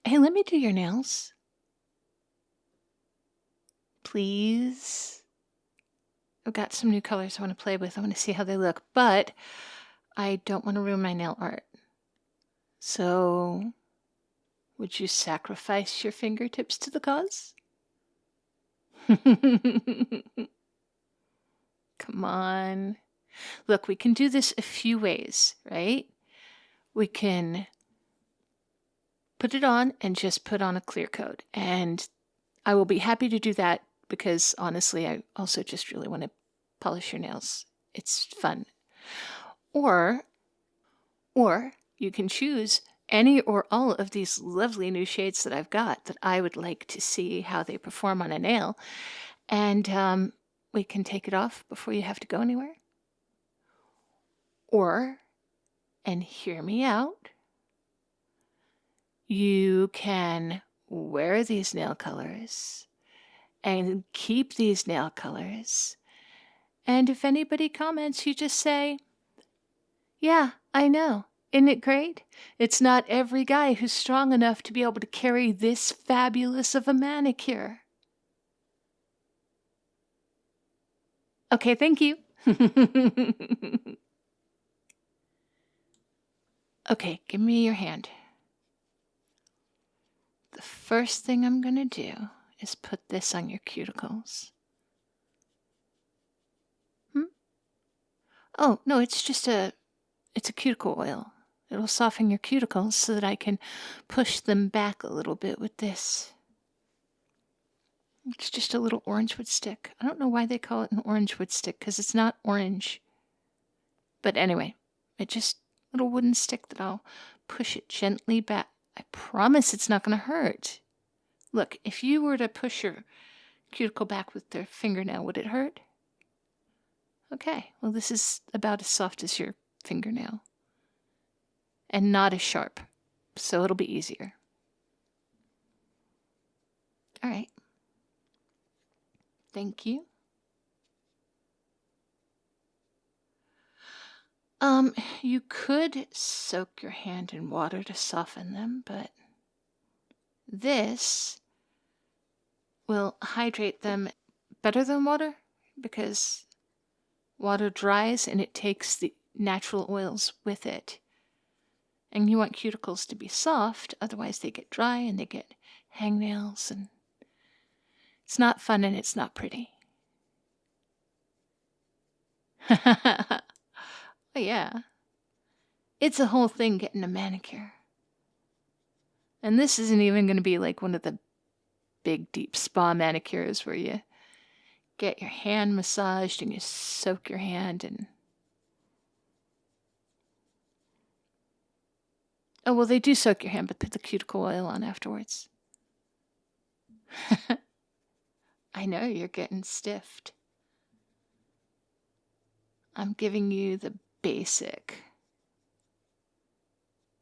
Hey, let me do your nails. Please. I've got some new colors I want to play with. I want to see how they look, but I don't want to ruin my nail art. So, would you sacrifice your fingertips to the cause? Come on. Look, we can do this a few ways, right? We can put it on and just put on a clear coat. And I will be happy to do that because honestly, I also just really want to polish your nails. It's fun. Or you can choose any or all of these lovely new shades that I've got that I would like to see how they perform on a nail. And we can take it off before you have to go anywhere. Or, and hear me out, you can wear these nail colors and keep these nail colors. And if anybody comments, you just say, yeah, I know. Isn't it great? It's not every guy who's strong enough to be able to carry this fabulous of a manicure. Okay, thank you. Okay, give me your hand. The first thing I'm going to do is put this on your cuticles. Oh, no, it's a cuticle oil. It'll soften your cuticles so that I can push them back a little bit with this. It's just a little orange wood stick. I don't know why they call it an orange wood stick, because it's not orange. But anyway, it's just a little wooden stick that I'll push it gently back. I promise it's not going to hurt. Look, if you were to push your cuticle back with their fingernail, would it hurt? Okay, well, this is about as soft as your fingernail. And not as sharp, so it'll be easier. All right. Thank you. You could soak your hand in water to soften them, but this will hydrate them better than water because water dries and it takes the natural oils with it. And you want cuticles to be soft, otherwise they get dry and they get hangnails, and it's not fun and it's not pretty. Oh, yeah. It's a whole thing getting a manicure. And this isn't even going to be like one of the big, deep spa manicures where you get your hand massaged and you soak your hand and... Oh, well, they do soak your hand, but put the cuticle oil on afterwards. I know, you're getting stiffed. I'm giving you the basic.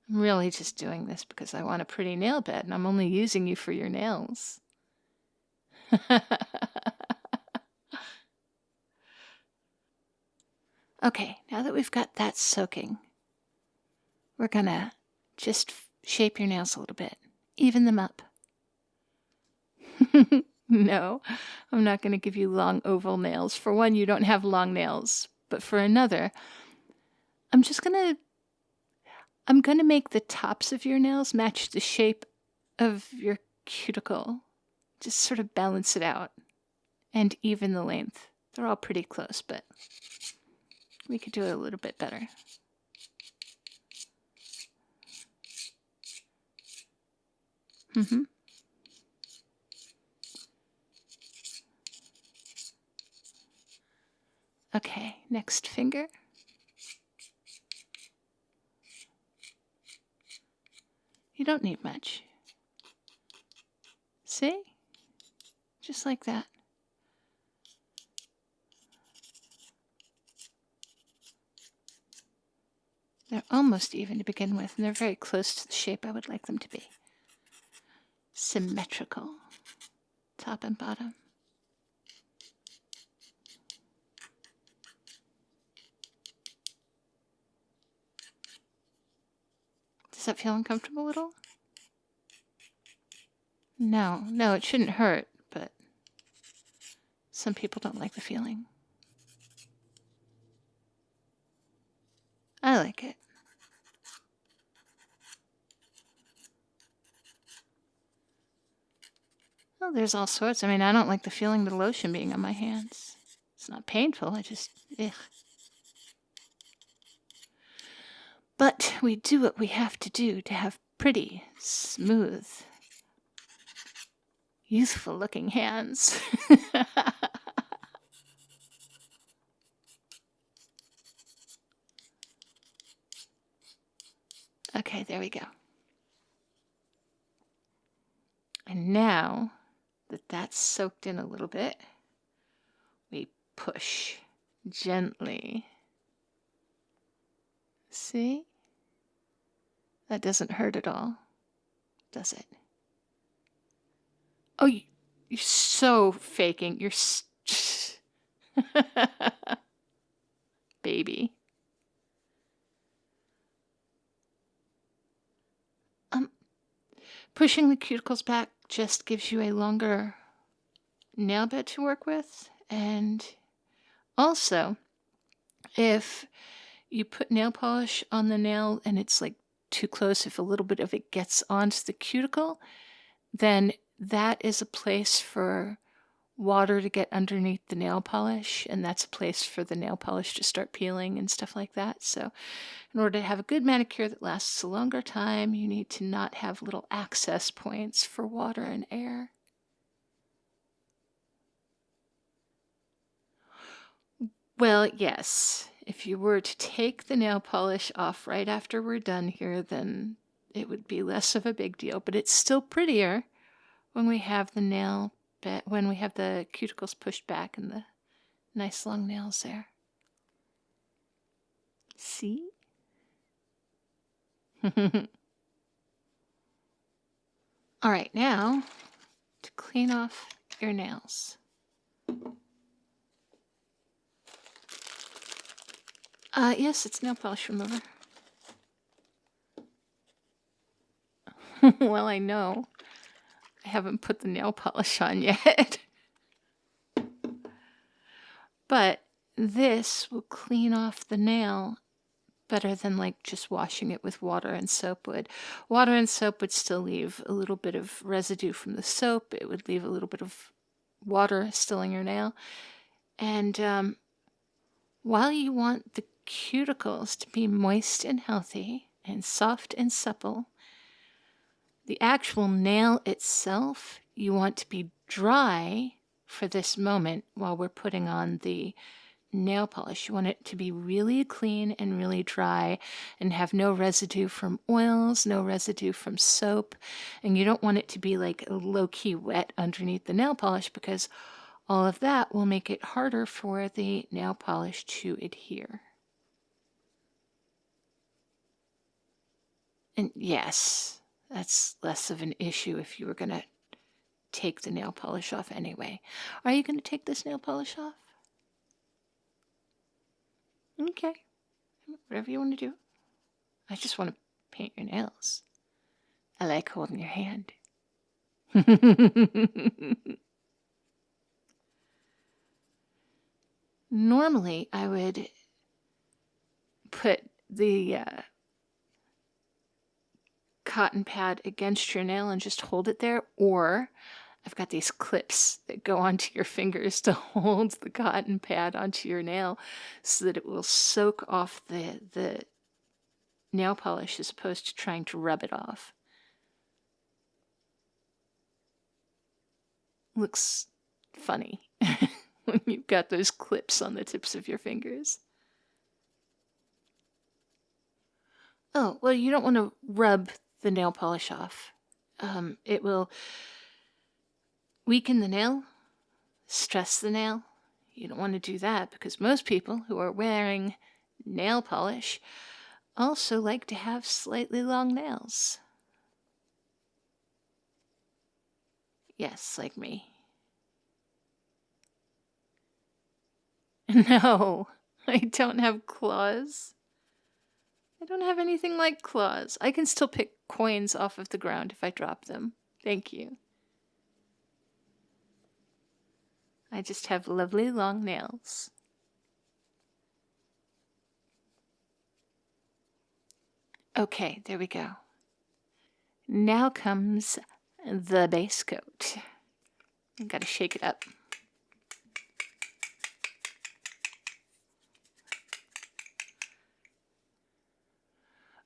I'm really just doing this because I want a pretty nail bed, and I'm only using you for your nails. Okay, now that we've got that soaking, we're gonna just shape your nails a little bit. Even them up. No, I'm not gonna give you long oval nails. For one, you don't have long nails. But for another, I'm gonna make the tops of your nails match the shape of your cuticle. Just sort of balance it out and even the length. They're all pretty close, but we could do it a little bit better. Okay, next finger. You don't need much. See? Just like that. They're almost even to begin with, and they're very close to the shape I would like them to be. Symmetrical, top and bottom. Does that feel uncomfortable at all? No, it shouldn't hurt, but some people don't like the feeling. I like it. Well, there's all sorts. I mean, I don't like the feeling of the lotion being on my hands. It's not painful, I just, ugh. But we do what we have to do to have pretty, smooth, youthful looking hands. Okay, there we go. And now that that's soaked in a little bit, we push gently. See? That doesn't hurt at all, does it? Oh, you're so faking. You're baby. Pushing the cuticles back just gives you a longer nail bed to work with. And also, if you put nail polish on the nail and it's like too close, if a little bit of it gets onto the cuticle, then that is a place for water to get underneath the nail polish, and that's a place for the nail polish to start peeling and stuff like that. So in order to have a good manicure that lasts a longer time, you need to not have little access points for water and air. Well, yes. If you were to take the nail polish off right after we're done here, then it would be less of a big deal, but it's still prettier when we have the when we have the cuticles pushed back and the nice long nails there. See? All right, now to clean off your nails. Yes, it's nail polish remover. Well, I know. I haven't put the nail polish on yet. But this will clean off the nail better than like just washing it with water and soap would. Water and soap would still leave a little bit of residue from the soap. It would leave a little bit of water still in your nail. And while you want the cuticles to be moist and healthy and soft and supple, the actual nail itself, you want to be dry for this moment while we're putting on the nail polish. You want it to be really clean and really dry and have no residue from oils, no residue from soap. And you don't want it to be like low-key wet underneath the nail polish, because all of that will make it harder for the nail polish to adhere. And yes, that's less of an issue if you were going to take the nail polish off anyway. Are you going to take this nail polish off? Okay. Whatever you want to do. I just want to paint your nails. I like holding your hand. Normally, I would put the cotton pad against your nail and just hold it there, or I've got these clips that go onto your fingers to hold the cotton pad onto your nail so that it will soak off the nail polish as opposed to trying to rub it off. Looks funny when you've got those clips on the tips of your fingers. Oh, well, you don't want to rub the nail polish off. It will weaken the nail, stress the nail. You don't want to do that, because most people who are wearing nail polish also like to have slightly long nails. Yes, like me. No, I don't have claws. I don't have anything like claws. I can still pick coins off of the ground if I drop them. Thank you. I just have lovely long nails. Okay, there we go. Now comes the base coat. I've got to shake it up.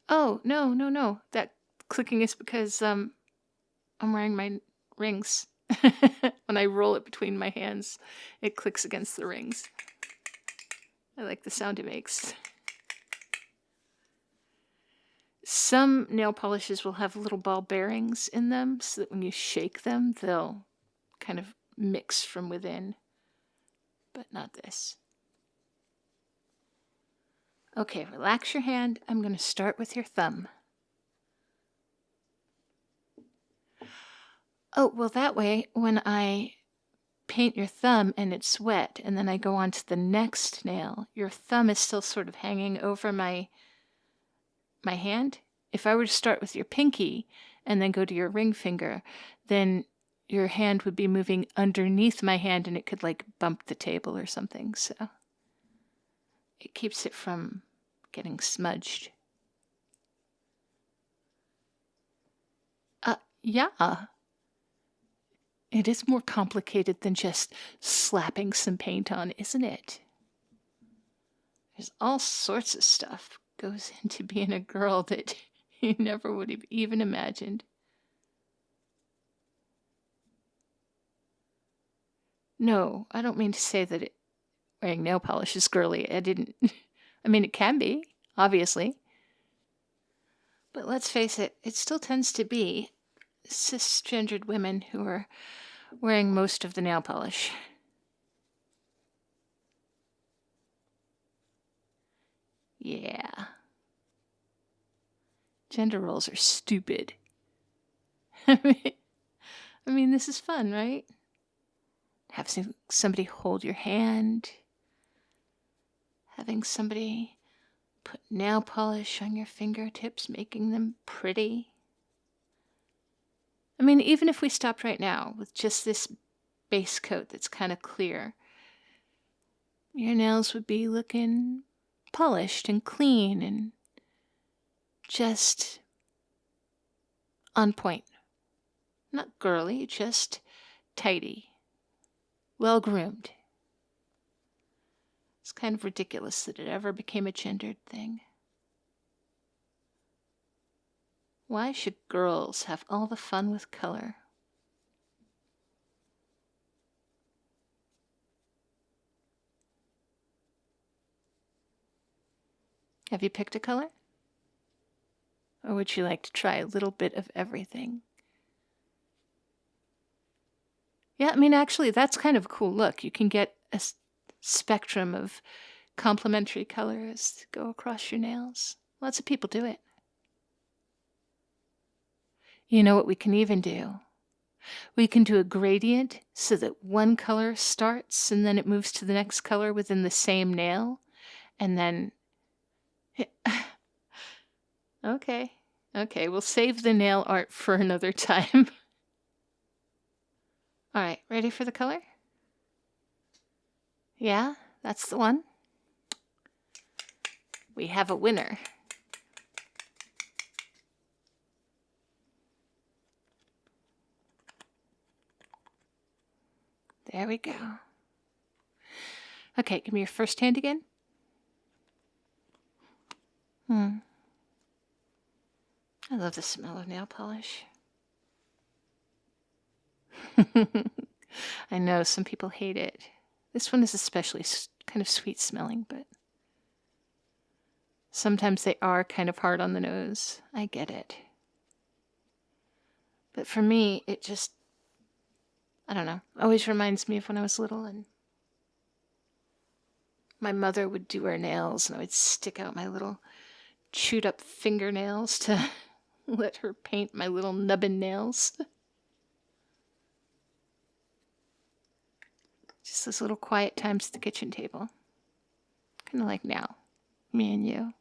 Oh, no. That clicking is because I'm wearing my rings. When I roll it between my hands, it clicks against the rings. I like the sound it makes. Some nail polishes will have little ball bearings in them so that when you shake them, they'll kind of mix from within. But not this. Okay, relax your hand. I'm going to start with your thumb. Oh, well, that way, when I paint your thumb and it's wet, and then I go on to the next nail, your thumb is still sort of hanging over my hand. If I were to start with your pinky and then go to your ring finger, then your hand would be moving underneath my hand and it could like bump the table or something. So it keeps it from getting smudged. Yeah. It is more complicated than just slapping some paint on, isn't it? There's all sorts of stuff goes into being a girl that you never would have even imagined. No, I don't mean to say that wearing nail polish is girly. I mean, it can be, obviously. But let's face it, it still tends to be cisgendered women who are wearing most of the nail polish. Yeah. Gender roles are stupid. I mean, this is fun, right? Having somebody hold your hand. Having somebody put nail polish on your fingertips, making them pretty. I mean, even if we stopped right now with just this base coat that's kind of clear, your nails would be looking polished and clean and just on point. Not girly, just tidy. Well groomed. It's kind of ridiculous that it ever became a gendered thing. Why should girls have all the fun with color? Have you picked a color? Or would you like to try a little bit of everything? Yeah, I mean, actually, that's kind of a cool look. You can get a spectrum of complementary colors to go across your nails. Lots of people do it. You know what we can even do? We can do a gradient so that one color starts and then it moves to the next color within the same nail. And then... Okay, we'll save the nail art for another time. All right, ready for the color? Yeah, that's the one. We have a winner. There we go. Okay, give me your first hand again. I love the smell of nail polish. I know some people hate it. This one is especially kind of sweet smelling, but sometimes they are kind of hard on the nose. I get it. But for me, it just, I don't know, always reminds me of when I was little and my mother would do her nails and I would stick out my little chewed up fingernails to let her paint my little nubbin nails. Just those little quiet times at the kitchen table. Kind of like now, me and you.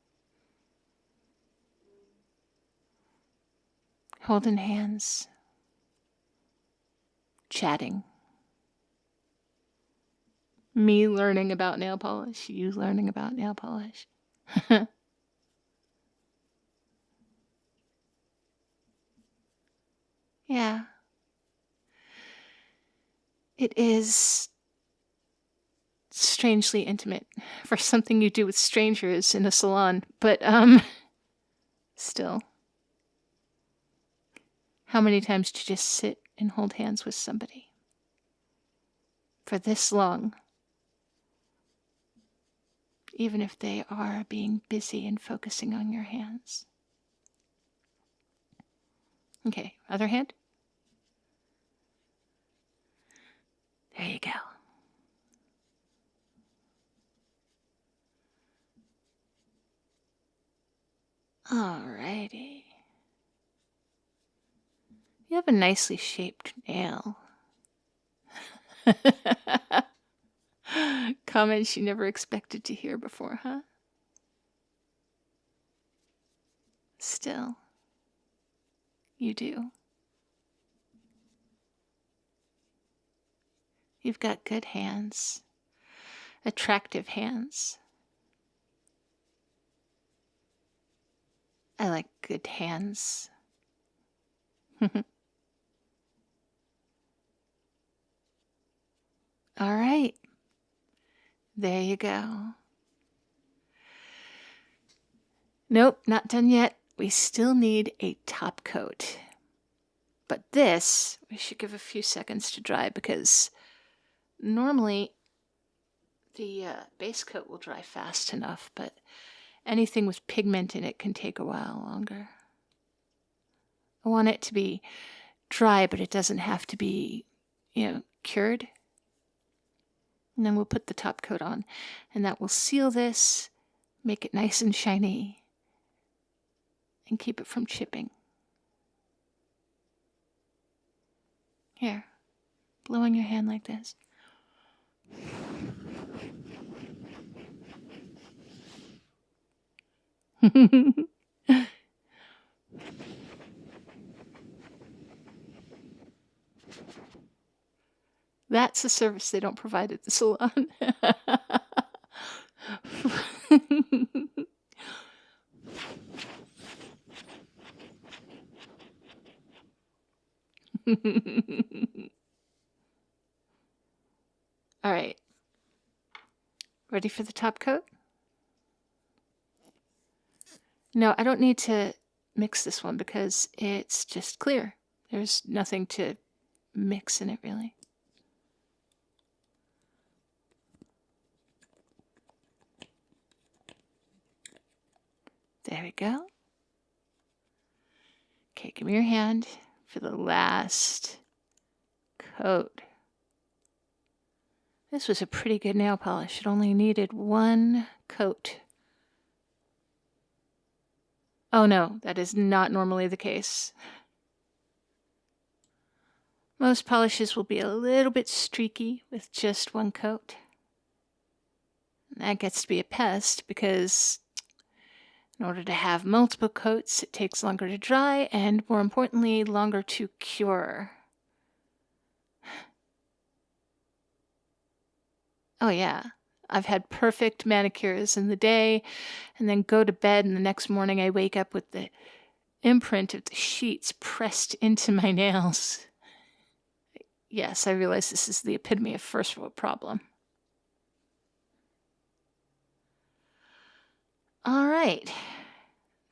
Holding hands. Chatting. Me learning about nail polish, you learning about nail polish. Yeah. It is strangely intimate for something you do with strangers in a salon, but still. How many times do you just sit and hold hands with somebody for this long? Even if they are being busy and focusing on your hands. Okay, other hand. There you go. Alrighty. You have a nicely shaped nail. Comments you never expected to hear before, huh? Still, you do. You've got good hands. Attractive hands. I like good hands. All right. There you go. Nope, not done yet. We still need a top coat. But this, we should give a few seconds to dry because normally the base coat will dry fast enough, but anything with pigment in it can take a while longer. I want it to be dry, but it doesn't have to be, cured. And then we'll put the top coat on, and that will seal this, make it nice and shiny, and keep it from chipping. Here, blow on your hand like this. That's a service they don't provide at the salon. All right. Ready for the top coat? No, I don't need to mix this one because it's just clear. There's nothing to mix in it, really. There we go. Okay, give me your hand for the last coat. This was a pretty good nail polish. It only needed one coat. Oh no, that is not normally the case. Most polishes will be a little bit streaky with just one coat. That gets to be a pest because in order to have multiple coats, it takes longer to dry and, more importantly, longer to cure. Oh yeah, I've had perfect manicures in the day and then go to bed, and the next morning I wake up with the imprint of the sheets pressed into my nails. Yes, I realize this is the epitome of first world problem. All right,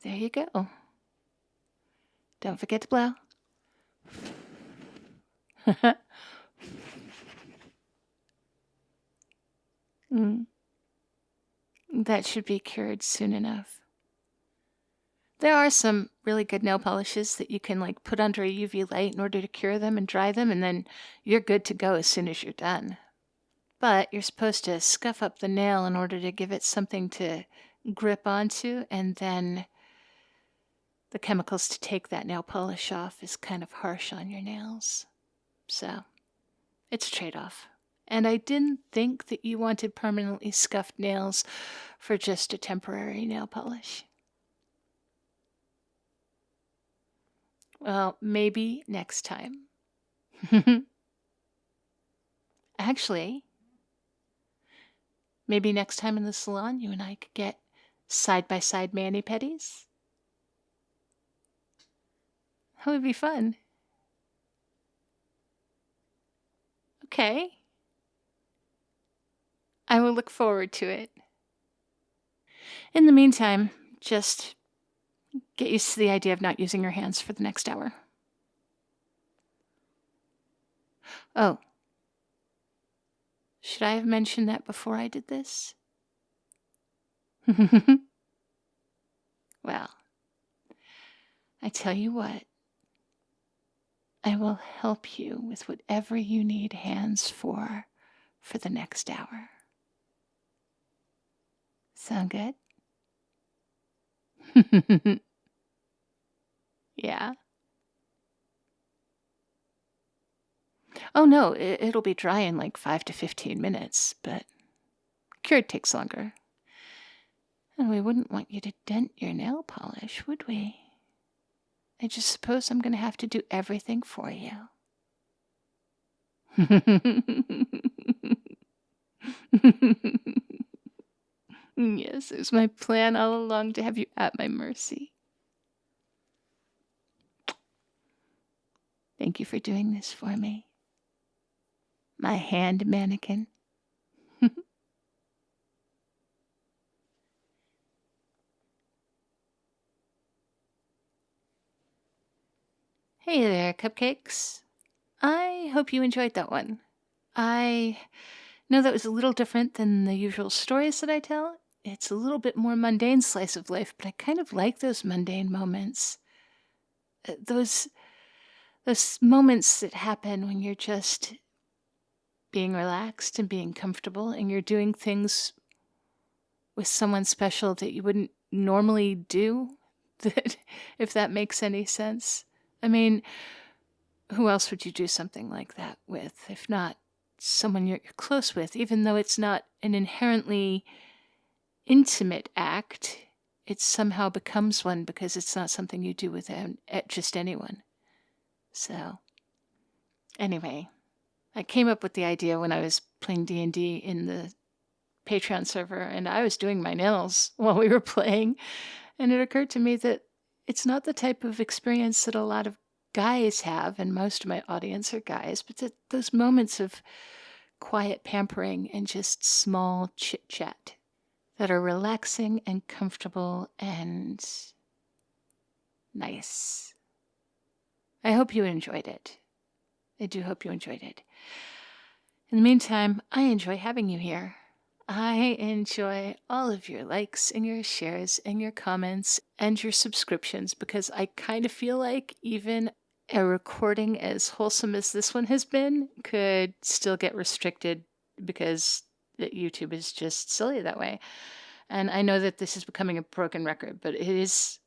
there you go. Don't forget to blow. That should be cured soon enough. There are some really good nail polishes that you can put under a UV light in order to cure them and dry them, and then you're good to go as soon as you're done. But you're supposed to scuff up the nail in order to give it something to grip onto, and then the chemicals to take that nail polish off is kind of harsh on your nails. So it's a trade-off. And I didn't think that you wanted permanently scuffed nails for just a temporary nail polish. Well, maybe next time. Actually, Maybe next time in the salon, you and I could get side-by-side mani-pedis. That would be fun. Okay. I will look forward to it. In the meantime, just get used to the idea of not using your hands for the next hour. Oh. Should I have mentioned that before I did this? Well, I tell you what. I will help you with whatever you need hands for the next hour. Sound good? Yeah. Oh no, it'll be dry in like 5 to 15 minutes, but cured takes longer. And we wouldn't want you to dent your nail polish, would we? I just suppose I'm going to have to do everything for you. Yes, it was my plan all along to have you at my mercy. Thank you for doing this for me. My hand mannequin. Hey there, cupcakes. I hope you enjoyed that one. I know that was a little different than the usual stories that I tell. It's a little bit more mundane slice of life, but I kind of like those mundane moments. Those moments that happen when you're just being relaxed and being comfortable and you're doing things with someone special that you wouldn't normally do, that, if that makes any sense. I mean, who else would you do something like that with, if not someone you're close with, even though it's not an inherently intimate act, it somehow becomes one because it's not something you do with just anyone. So, anyway, I came up with the idea when I was playing D&D in the Patreon server, and I was doing my nails while we were playing, and it occurred to me that it's not the type of experience that a lot of guys have, and most of my audience are guys, but that those moments of quiet pampering and just small chit-chat that are relaxing and comfortable and nice. I hope you enjoyed it. I do hope you enjoyed it. In the meantime, I enjoy having you here. I enjoy all of your likes and your shares and your comments and your subscriptions, because I kind of feel like even a recording as wholesome as this one has been could still get restricted because YouTube is just silly that way. And I know that this is becoming a broken record, but it is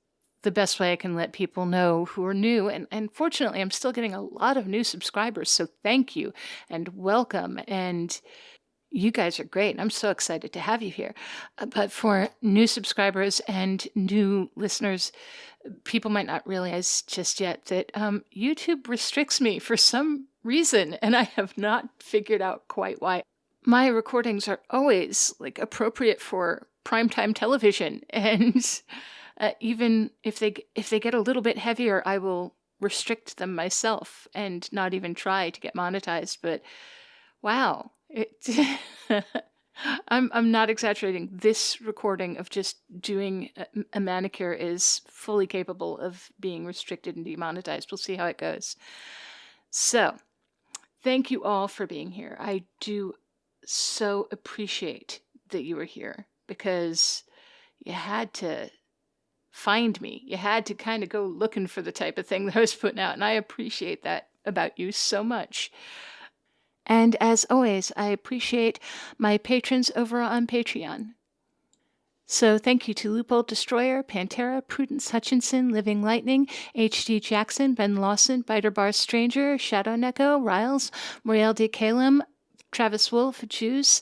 the best way I can let people know who are new. And fortunately, I'm still getting a lot of new subscribers. So thank you and welcome. And you guys are great. I'm so excited to have you here. But for new subscribers and new listeners, people might not realize just yet that YouTube restricts me for some reason, and I have not figured out quite why. My recordings are always like appropriate for primetime television, and even if they get a little bit heavier, I will restrict them myself and not even try to get monetized. But wow, I'm not exaggerating. This recording of just doing a manicure is fully capable of being restricted and demonetized. We'll see how it goes. So, thank you all for being here. I do so appreciate that you were here, because you had to find me. You had to kind of go looking for the type of thing that I was putting out, and I appreciate that about you so much. And as always, I appreciate my patrons over on Patreon. So thank you to Loophole Destroyer, Pantera, Prudence Hutchinson, Living Lightning, H.D. Jackson, Ben Lawson, Biter Bar Stranger, Shadow Neko, Riles, Muriel D. Kalem, Travis Wolf, Juice,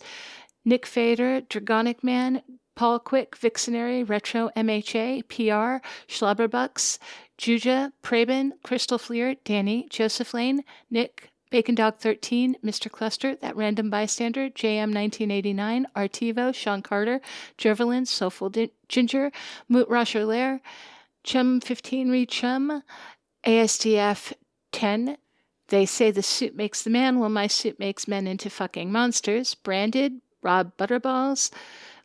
Nick Fader, Dragonic Man, Paul Quick, Vixenary, Retro MHA, PR, Schlabberbucks, Juja, Prabin, Crystal Fleer, Danny, Joseph Lane, Nick, Bacon Dog 13, Mr. Cluster, That Random Bystander, JM 1989, Artivo, Sean Carter, Jervelin, Soulful Ginger, Moot Rosher Lair, Chum 15 Re Chum, ASDF 10. They say the suit makes the man, well, my suit makes men into fucking monsters. Branded, Rob Butterballs,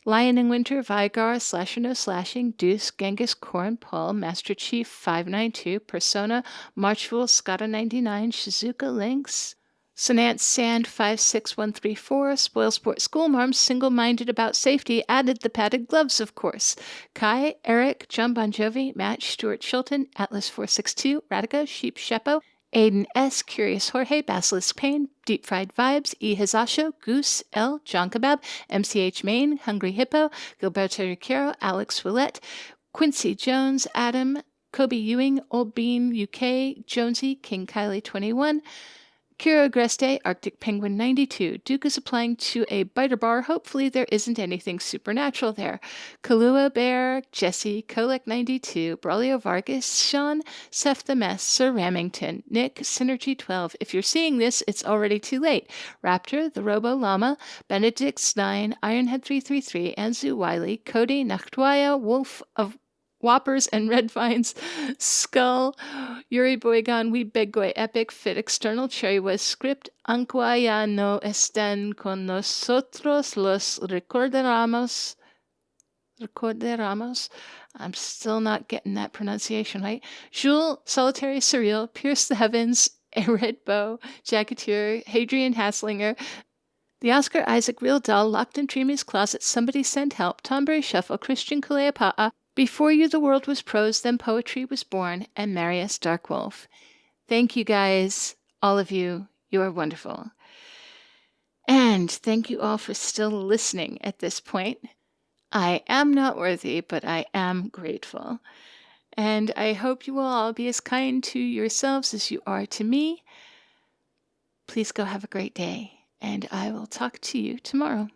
Lion in Winter, Vigar, Slasher No Slashing, Deuce, Genghis, Corn, Paul, Master Chief 592, Persona, Marchful, Scotta 99, Shizuka Lynx, Sonance Sand 56134, Spoilsport Schoolmarm, Single-Minded About Safety, added the padded gloves, of course. Kai, Eric, John Bon Jovi, Matt, Stuart Chilton, Atlas 462, Radica, Sheep Sheppo, Aiden S., Curious Jorge, Basilisk Pain, Deep Fried Vibes, E. Hizasho, Goose, L., John Kebab, MCH Main, Hungry Hippo, Gilberto Riquero, Alex Willette, Quincy Jones, Adam, Kobe Ewing, Old Bean UK, Jonesy, King Kylie 21, Kira Agreste, Arctic Penguin 92. Duke is applying to a biter bar. Hopefully there isn't anything supernatural there. Kalua Bear, Jesse, Kolek 92, Braulio Vargas, Sean, Seth the Mess, Sir Ramington, Nick, Synergy 12. If you're seeing this, it's already too late. Raptor, the Robo Llama, Benedict 9, Ironhead 333, Anzu Wiley, Cody, Nachtwaya, Wolf of Whoppers and Red Vines, Skull, Yuri Boygan, We Beggoy Epic, Fit External, Cherry West Script, Aunque ya no estén con nosotros, los recorderamos. I'm still not getting that pronunciation right. Jules, Solitary Surreal, Pierce the Heavens, A Red Bow, Jacketeer, Hadrian Hasslinger, the Oscar Isaac Real Doll, Locked in Dreamy's Closet, Somebody Send Help, Tombury Shuffle, Christian Kuleapa'a, Before You the World Was Prose, Then Poetry Was Born, and Marius Darkwolf. Thank you guys, all of you. You are wonderful. And thank you all for still listening at this point. I am not worthy, but I am grateful. And I hope you will all be as kind to yourselves as you are to me. Please go have a great day, and I will talk to you tomorrow.